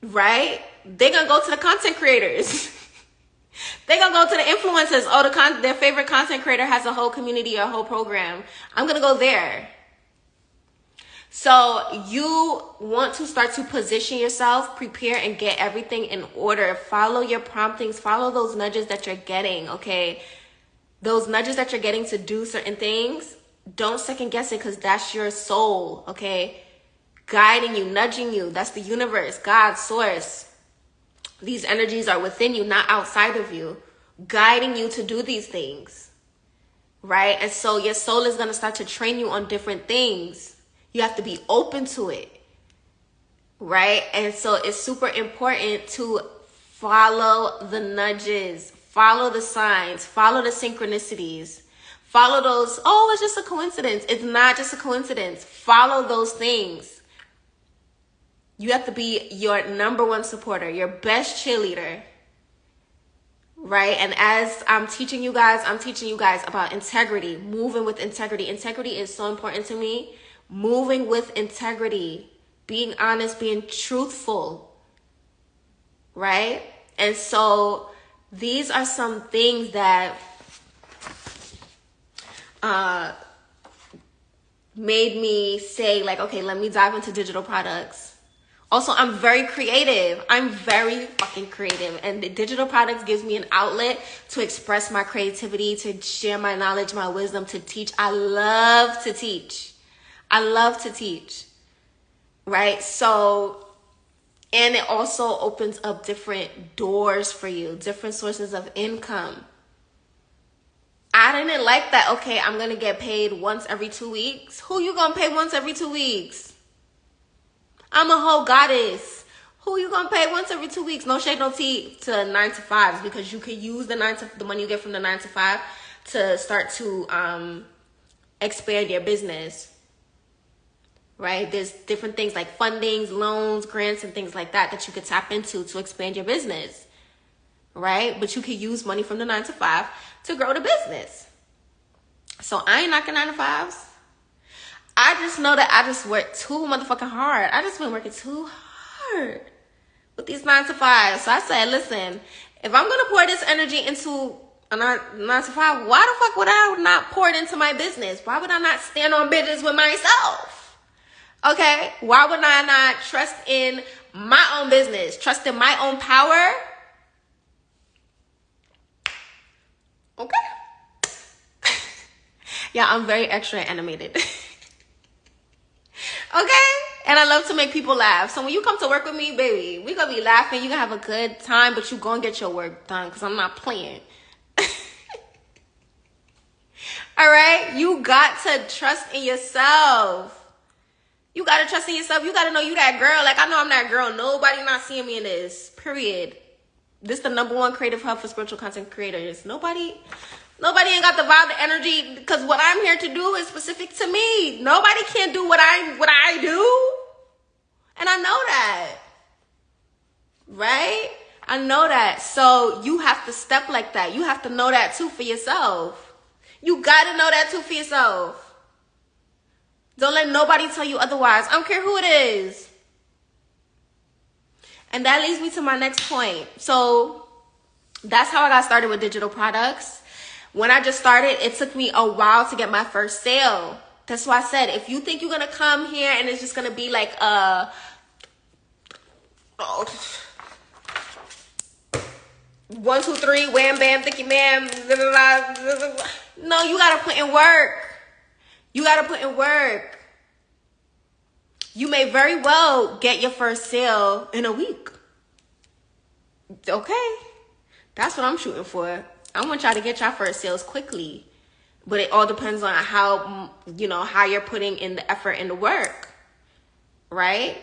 [SPEAKER 1] right? They're going to go to the content creators. They gonna go to the influencers. Oh, their favorite content creator has a whole community or a whole program. I'm gonna go there. So you want to start to position yourself, prepare, and get everything in order. Follow your promptings. Follow those nudges that you're getting, okay? Those nudges that you're getting to do certain things, don't second guess it, because that's your soul, okay? Guiding you, nudging you. That's the universe, God, source. These energies are within you, not outside of you, guiding you to do these things, right? And so your soul is going to start to train you on different things. You have to be open to it, right? And so it's super important to follow the nudges, follow the signs, follow the synchronicities, follow those, oh, it's just a coincidence. It's not just a coincidence. Follow those things. You have to be your number one supporter, your best cheerleader, right? And as I'm teaching you guys about integrity, moving with integrity. Integrity is so important to me. Moving with integrity, being honest, being truthful, right? And so these are some things that made me say, like, okay, let me dive into digital products. Also, I'm very creative. I'm very fucking creative. And the digital products gives me an outlet to express my creativity, to share my knowledge, my wisdom, to teach. I love to teach. I love to teach, right? So, and it also opens up different doors for you, different sources of income. I didn't like that, okay, I'm going to get paid once every 2 weeks. Who you going to pay once every 2 weeks? I'm a whole goddess. Who you going to pay once every 2 weeks? No shade, no tea to 9-to-5s, because you could use the money you get from the 9-to-5 to start to expand your business. Right? There's different things like fundings, loans, grants, and things like that you could tap into to expand your business. Right? But you could use money from the 9-to-5 to grow the business. So I ain't knocking 9-to-5s. I just know that I just work too motherfucking hard. I just been working too hard with these 9-to-5s. So I said, listen, if I'm going to pour this energy into a 9-to-5, why the fuck would I not pour it into my business? Why would I not stand on business with myself? Okay, why would I not trust in my own business, trust in my own power? Okay. Yeah, I'm very extra animated. Okay, and I love to make people laugh. So when you come to work with me, baby, we're going to be laughing. You're going to have a good time, but you're going to get your work done because I'm not playing. All right, you got to trust in yourself. You got to trust in yourself. You got to know you that girl. Like, I know I'm that girl. Nobody not seeing me in this. Period. This the #1 creative hub for spiritual content creators. Nobody ain't got the vibe, the energy, because what I'm here to do is specific to me. Nobody can do what I do. And I know that. Right? I know that. So you have to step like that. You have to know that too for yourself. You got to know that too for yourself. Don't let nobody tell you otherwise. I don't care who it is. And that leads me to my next point. So that's how I got started with digital products. When I just started, it took me a while to get my first sale. That's why I said, if you think you're going to come here and it's just going to be like a... 1, 2, 3, wham, bam, thicky, ma'am. No, you got to put in work. You got to put in work. You may very well get your first sale in a week. Okay. That's what I'm shooting for. I want y'all to get your first sales quickly. But it all depends on how you're putting in the effort and the work. Right?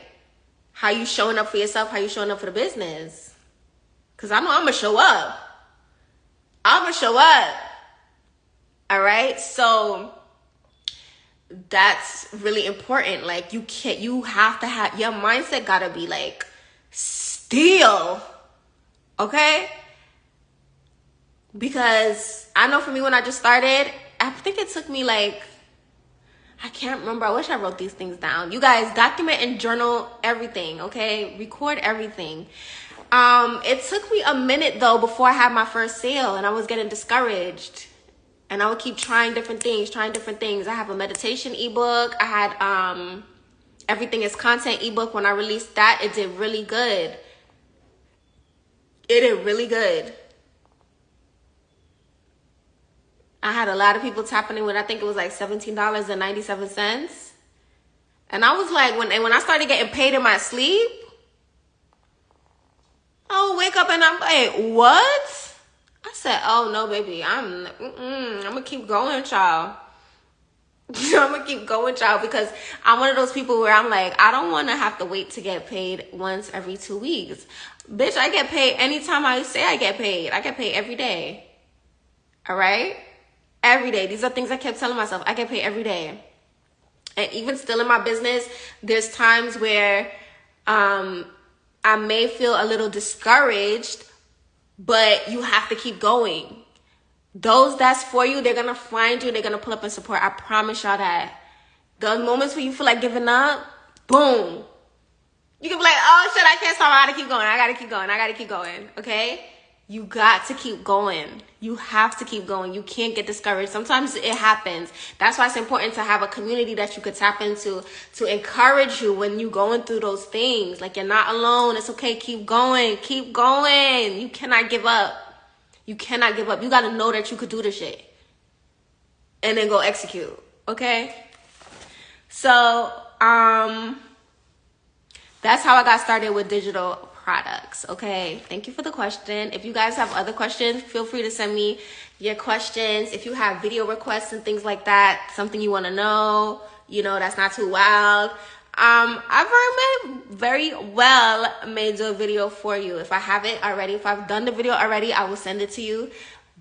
[SPEAKER 1] How you showing up for yourself, how you showing up for the business. Because I know I'm going to show up. I'm going to show up. All right? So that's really important. Like, you have to have, your mindset got to be like, still. Okay? Because I know for me, when I just started, I think it took me like, I can't remember. I wish I wrote these things down. You guys, document and journal everything, okay? Record everything. It took me a minute though before I had my first sale, and I was getting discouraged. And I would keep trying different things. I have a meditation ebook. I had Everything is Content ebook. When I released that, it did really good. It did really good. I had a lot of people tapping in with, I think it was like $17.97. And I was like, when I started getting paid in my sleep, I would wake up and I'm like, what? I said, oh no, baby, I'm gonna keep going, child. I'm gonna keep going, child, because I'm one of those people where I'm like, I don't want to have to wait to get paid once every 2 weeks. Bitch, I get paid anytime I say I get paid. I get paid every day. All right? Every day. These are things I kept telling myself. I get paid every day. And even still in my business, there's times where I may feel a little discouraged, but you have to keep going. Those that's for you, they're going to find you. They're going to pull up and support. I promise y'all that. The moments where you feel like giving up, boom. You can be like, oh, shit, I can't stop. I got to keep going. I got to keep going. I got to keep going. Okay? You got to keep going. You have to keep going. You can't get discouraged. Sometimes it happens. That's why it's important to have a community that you could tap into to encourage you when you're going through those things. Like, you're not alone. It's okay. Keep going. Keep going. You cannot give up. You cannot give up. You got to know that you could do the shit. And then go execute. Okay? So, that's how I got started with digital products. Okay, thank you for the question. If you guys have other questions, feel free to send me your questions. If you have video requests and things like that, something you want to know, you know, that's not too wild, I very well may do a video for you. If I have it already, if I've done the video already, I will send it to you.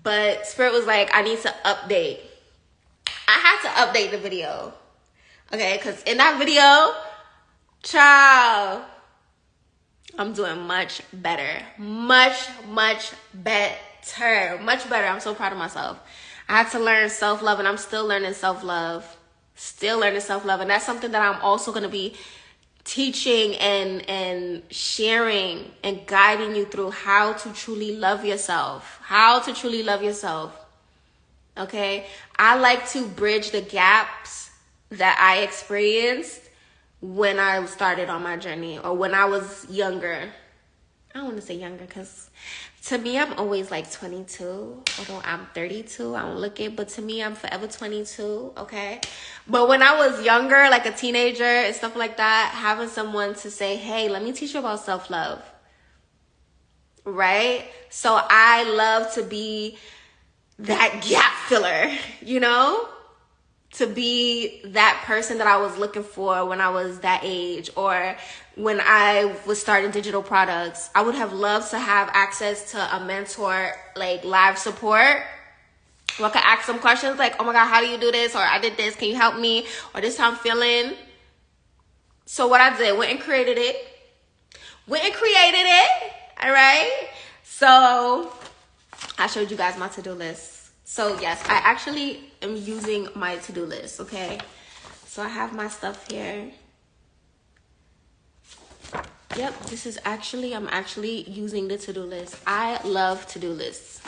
[SPEAKER 1] But Spirit was like, I need to update. I had to update the video. Okay, because in that video, child, I'm doing much better. Much better. I'm so proud of myself. I had to learn self-love, and I'm still learning self-love. And that's something that I'm also going to be teaching and sharing and guiding you through how to truly love yourself. Okay? I like to bridge the gaps that I experienced when I started on my journey, or when I was younger. I don't want to say younger, because to me, I'm always like 22, although I'm 32. I don't look it, but to me, I'm forever 22, okay? But when I was younger, like a teenager and stuff like that, having someone to say, hey, let me teach you about self-love, right? So I love to be that gap filler, you know? To be that person that I was looking for when I was that age, or when I was starting digital products. I would have loved to have access to a mentor, like live support, where I could ask some questions like, oh my God, how do you do this? Or I did this, can you help me? Or this is how I'm feeling. So what I did, went and created it. All right. So I showed you guys my to-do list. So yes, I actually am using my to-do list, okay? So I have my stuff here. Yep, I'm actually using the to-do list. I love to-do lists.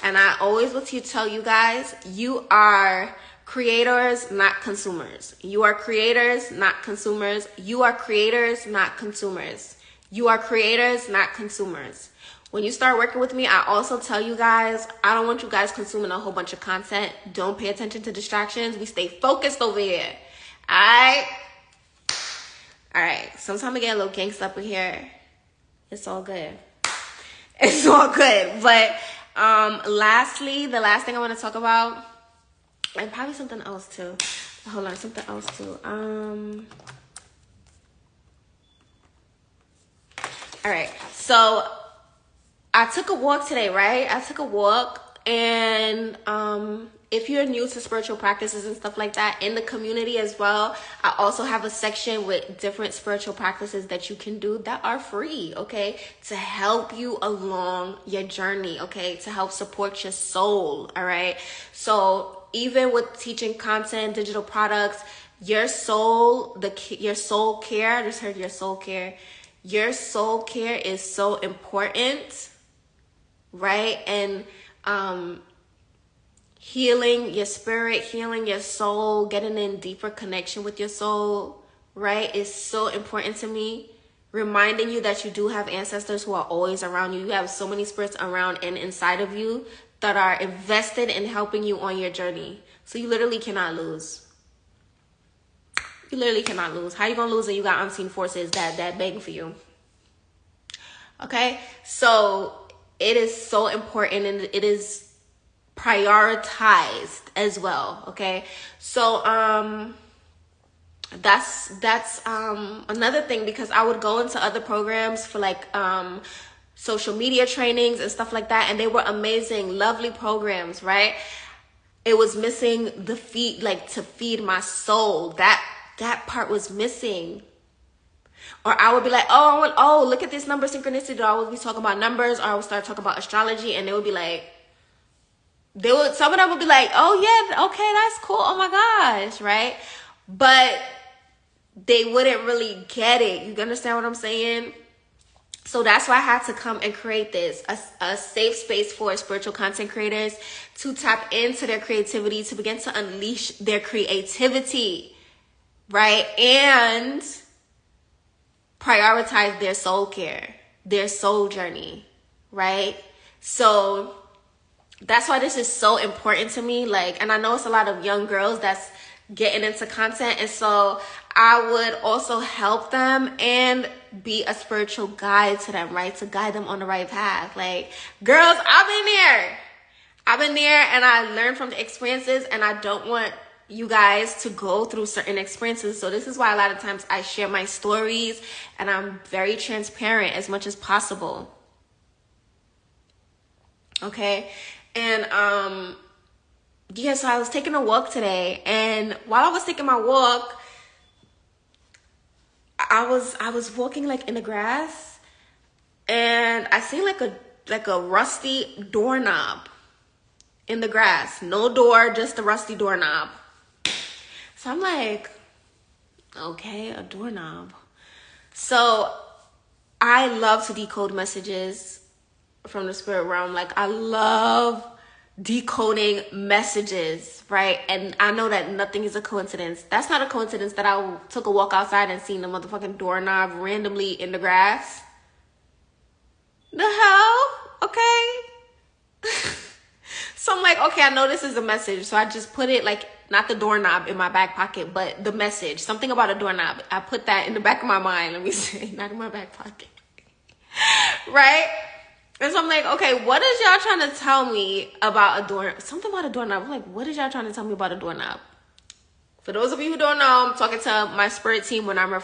[SPEAKER 1] And I always want to tell you guys, you are creators, not consumers. You are creators, not consumers. You are creators, not consumers. You are creators, not consumers. When you start working with me, I also tell you guys, I don't want you guys consuming a whole bunch of content. Don't pay attention to distractions. We stay focused over here. All right. Sometimes I get a little gangsta up in here. It's all good. But lastly, the last thing I want to talk about, and probably something else too. Hold on, something else too. All right. So I took a walk today, right? And if you're new to spiritual practices and stuff like that, in the community as well, I also have a section with different spiritual practices that you can do that are free, okay? To help you along your journey, okay? To help support your soul, all right? So even with teaching content, digital products, your soul care, I just heard your soul care. Your soul care is so important, right? And healing your spirit, healing your soul, getting in deeper connection with your soul, right, is so important to me. Reminding you that you do have ancestors who are always around you. You have so many spirits around and inside of you that are invested in helping you on your journey. So you literally cannot lose. You literally cannot lose. How you gonna lose when you got unseen forces that begging for you? Okay, so it is so important, and it is prioritized as well. Okay, so that's another thing, because I would go into other programs for like social media trainings and stuff like that, and they were amazing, lovely programs, right? It was missing the feed, like to feed my soul. That part was missing. Or I would be like, oh, look at this number synchronicity. I would be talking about numbers, or I would start talking about astrology, and they would be like, some of them would be like, oh yeah, okay, that's cool, oh my gosh, right? But they wouldn't really get it. You understand what I'm saying? So that's why I had to come and create this, a safe space for spiritual content creators to tap into their creativity, to begin to unleash their creativity, right? And prioritize their soul care, their soul journey, right? So that's why this is so important to me. Like, and I know it's a lot of young girls that's getting into content, and so I would also help them and be a spiritual guide to them, right? To guide them on the right path. Like, girls, I've been there and I learned from the experiences, and I don't want you guys to go through certain experiences. So this is why a lot of times I share my stories, and I'm very transparent as much as possible. Okay. And yeah, so I was taking a walk today, and while I was taking my walk, I was walking like in the grass, and I see like a rusty doorknob in the grass. No door, just a rusty doorknob. So I'm like, okay, a doorknob. So I love to decode messages from the spirit realm. Like, I love decoding messages, right? And I know that nothing is a coincidence. That's not a coincidence that I took a walk outside and seen the motherfucking doorknob randomly in the grass. The hell? Okay. So I'm like, okay, I know this is a message. So I just put it, like, not the doorknob in my back pocket, but the message. Something about a doorknob. I put that in the back of my mind. Let me say, not in my back pocket. Right? And so I'm like, okay, what is y'all trying to tell me about a door? Something about a doorknob. I'm like, what is y'all trying to tell me about a doorknob? For those of you who don't know, I'm talking to my spirit team when I'm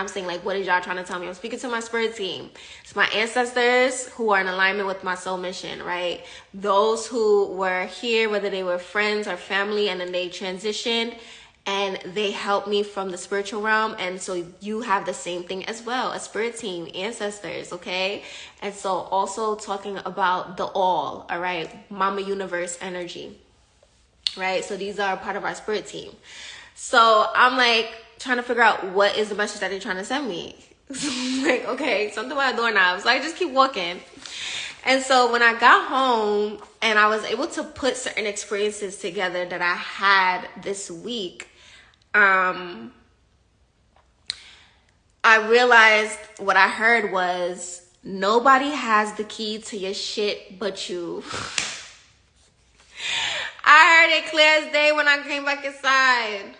[SPEAKER 1] saying, like, what is y'all trying to tell me? I'm speaking to my spirit team. It's my ancestors who are in alignment with my soul mission, right? Those who were here, whether they were friends or family, and then they transitioned, and they helped me from the spiritual realm. And so you have the same thing as well, a spirit team, ancestors, okay? And so also talking about the all right? Mama Universe energy, right? So these are part of our spirit team. So I'm like trying to figure out what is the message that they're trying to send me. So I'm like, okay, something about a doorknob. So I just keep walking. And so when I got home and I was able to put certain experiences together that I had this week, I realized what I heard was, nobody has the key to your shit but you. I heard it clear as day when I came back inside.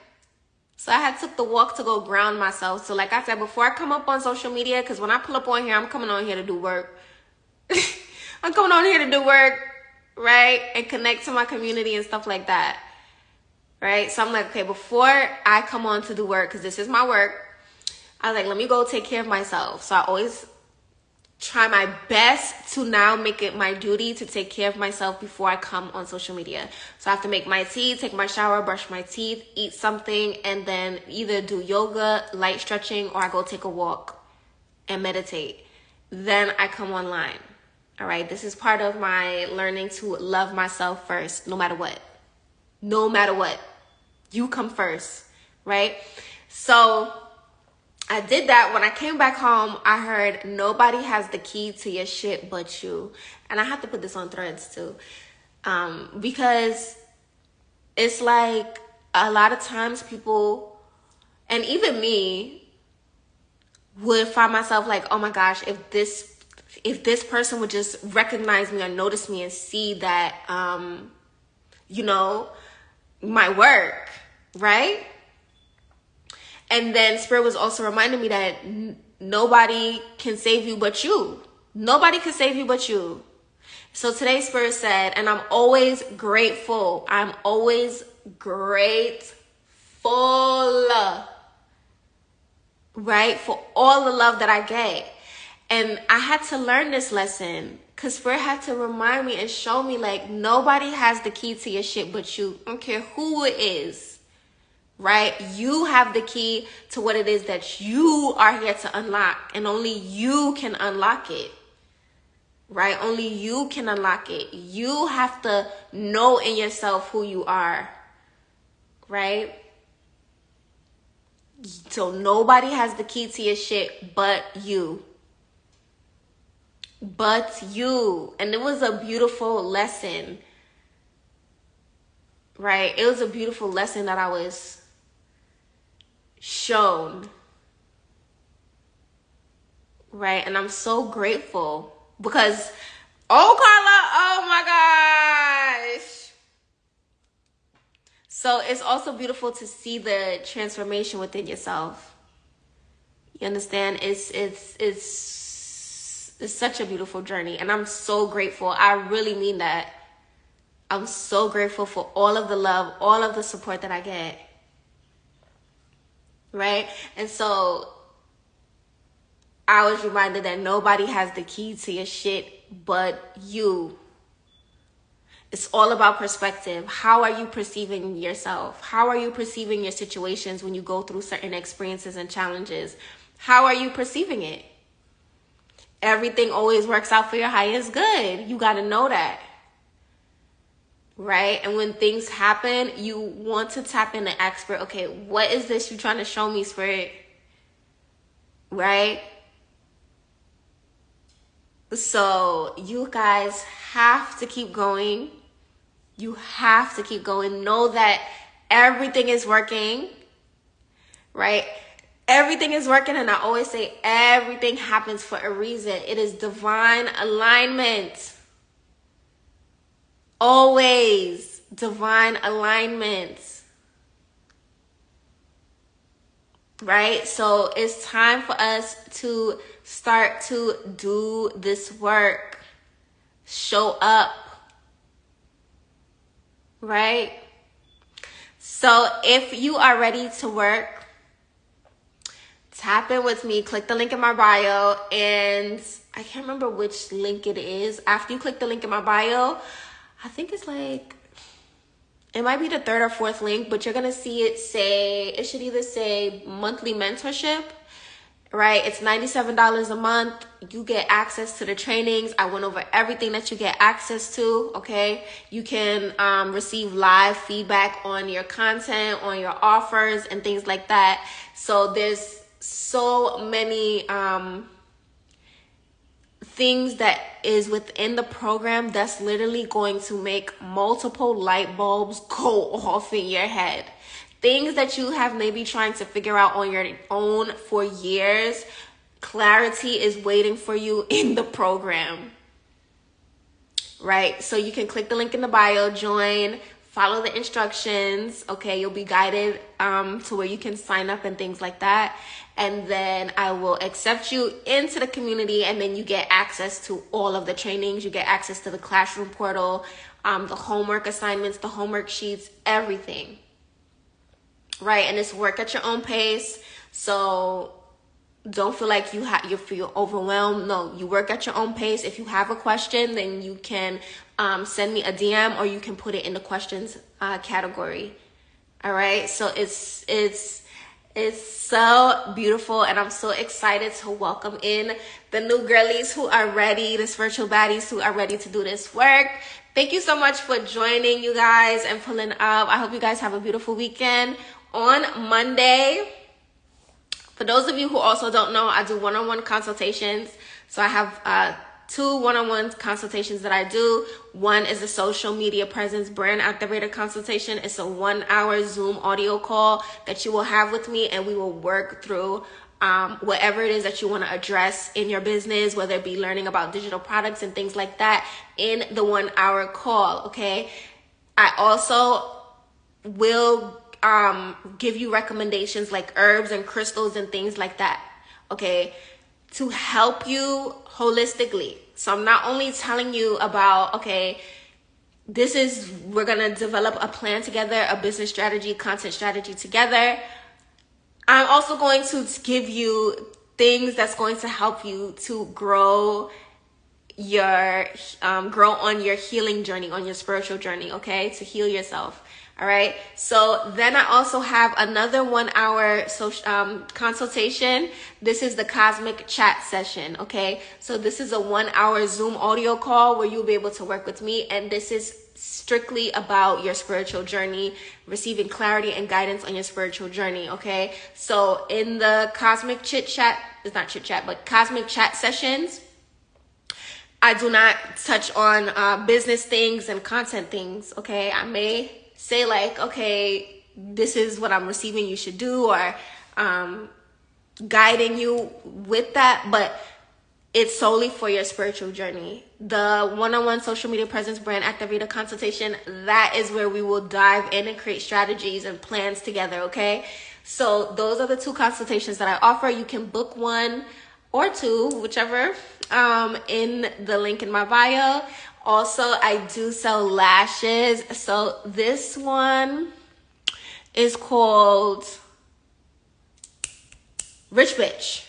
[SPEAKER 1] So I had took the walk to go ground myself. So like I said, before I come up on social media, because when I pull up on here, I'm coming on here to do work. I'm coming on here to do work, right? And connect to my community and stuff like that, right? So I'm like, okay, before I come on to do work, because this is my work, I was like, let me go take care of myself. So I always try my best to now make it my duty to take care of myself before I come on social media. So I have to make my tea, take my shower, brush my teeth, eat something, and then either do yoga, light stretching, or I go take a walk and meditate. Then I come online. All right, this is part of my learning to love myself first, no matter what. No matter what. You come first, right? So I did that. When I came back home, I heard nobody has the key to your shit but you. And I have to put this on Threads too. Because it's like a lot of times people, and even me, would find myself like, oh my gosh, if this person would just recognize me or notice me and see that, you know, my work, right? And then Spirit was also reminding me that nobody can save you but you. Nobody can save you but you. So today Spirit said, and I'm always grateful. I'm always grateful, right? For all the love that I get. And I had to learn this lesson because Spirit had to remind me and show me like nobody has the key to your shit but you. I don't care who it is. Right? You have the key to what it is that you are here to unlock, and only you can unlock it. Right? Only you can unlock it. You have to know in yourself who you are. Right? So nobody has the key to your shit but you. But you. And it was a beautiful lesson. Right? It was a beautiful lesson that I was shown, right? And I'm so grateful because, oh Carla, oh my gosh. So it's also beautiful to see the transformation within yourself. You understand? It's such a beautiful journey, and I'm so grateful. I really mean that. I'm so grateful for all of the love, all of the support that I get. Right? And so I was reminded that nobody has the key to your shit but you. It's all about perspective. How are you perceiving yourself? How are you perceiving your situations when you go through certain experiences and challenges? How are you perceiving it? Everything always works out for your highest good. You got to know that. Right? And when things happen, you want to tap in and ask Spirit, okay, what is this you're trying to show me, Spirit? Right? So you guys have to keep going. You have to keep going. Know that everything is working. Right? Everything is working. And I always say everything happens for a reason. It is divine alignment. Always divine alignment. Right? So it's time for us to start to do this work. Show up. Right? So if you are ready to work, tap in with me. Click the link in my bio. And I can't remember which link it is. After you click the link in my bio, I think it's like, it might be the third or fourth link, but you're going to see it say, it should either say monthly mentorship, right? It's $97 a month. You get access to the trainings. I went over everything that you get access to, okay? You can receive live feedback on your content, on your offers, and things like that. So there's so many things that is within the program that's literally going to make multiple light bulbs go off in your head. Things that you have maybe trying to figure out on your own for years, clarity is waiting for you in the program. Right? So you can click the link in the bio, join, follow the instructions. Okay, you'll be guided to where you can sign up and things like that. And then I will accept you into the community, and then you get access to all of the trainings. You get access to the classroom portal, the homework assignments, the homework sheets, everything. Right? And it's work at your own pace. So don't feel like you feel overwhelmed. No, you work at your own pace. If you have a question, then you can send me a DM, or you can put it in the questions category. All right? So it's so beautiful, and I'm so excited to welcome in the new girlies who are ready, the spiritual baddies who are ready to do this work. Thank you so much for joining, you guys, and pulling up. I hope you guys have a beautiful weekend. On Monday, For those of you who also don't know, I do one-on-one consultations. So I have 2 one-on-one consultations that I do. One is a social media presence brand activator consultation. It's a 1-hour Zoom audio call that you will have with me, and we will work through whatever it is that you want to address in your business, whether it be learning about digital products and things like that in the 1-hour call. Okay. I also will give you recommendations like herbs and crystals and things like that, okay, to help you holistically. So I'm not only telling you about, okay, we're gonna develop a plan together, a business strategy, content strategy together. I'm also going to give you things that's going to help you to grow on your healing journey, on your spiritual journey, okay, to heal yourself. All right. So then I also have another 1-hour consultation. This is the cosmic chat session. Okay. So this is a 1-hour Zoom audio call where you'll be able to work with me. And this is strictly about your spiritual journey, receiving clarity and guidance on your spiritual journey. Okay. So in the cosmic chit chat, it's not chit chat, but cosmic chat sessions, I do not touch on business things and content things. Okay. I may say like, okay, this is what I'm receiving you should do, or guiding you with that, but it's solely for your spiritual journey. The one-on-one social media presence brand activator consultation, that is where we will dive in and create strategies and plans together, okay? So those are the 2 consultations that I offer. You can book 1 or 2, whichever, in the link in my bio. Also, I do sell lashes. So this one is called Rich Bitch.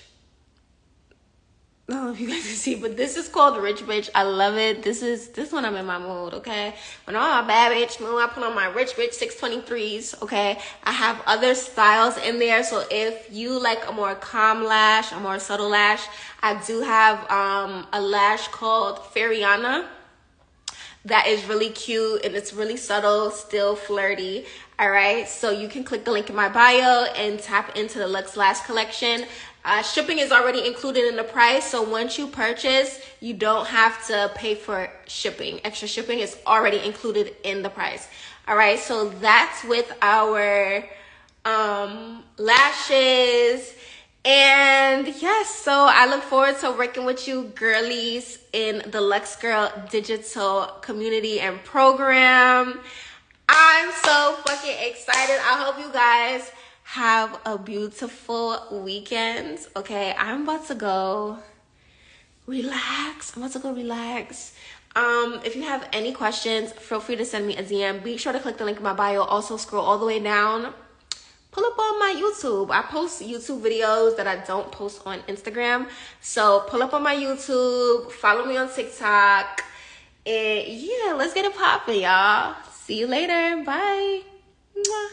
[SPEAKER 1] I don't know if you guys can see, but this is called Rich Bitch. I love it. This one I'm in my mood, okay? When I'm on my bad bitch mood, I put on my Rich Bitch 623s, okay? I have other styles in there. So if you like a more calm lash, a more subtle lash, I do have a lash called Fairyana. That is really cute and it's really subtle, still flirty. All right, so you can click the link in my bio and tap into the Luxe Lash collection. Shipping is already included in the price, so once you purchase, you don't have to pay for shipping. Extra shipping is already included in the price. All right, so that's with our lashes. And yes, so I look forward to working with you girlies in the Luxe Girl digital community and program. I'm so fucking excited. I hope you guys have a beautiful weekend. Okay, I'm about to go relax. If you have any questions, feel free to send me a DM. Be sure to click the link in my bio. Also scroll all the way down. Pull up on my YouTube. I post YouTube videos that I don't post on Instagram. So pull up on my YouTube. Follow me on TikTok. And yeah, let's get it poppin', y'all. See you later. Bye. Mwah.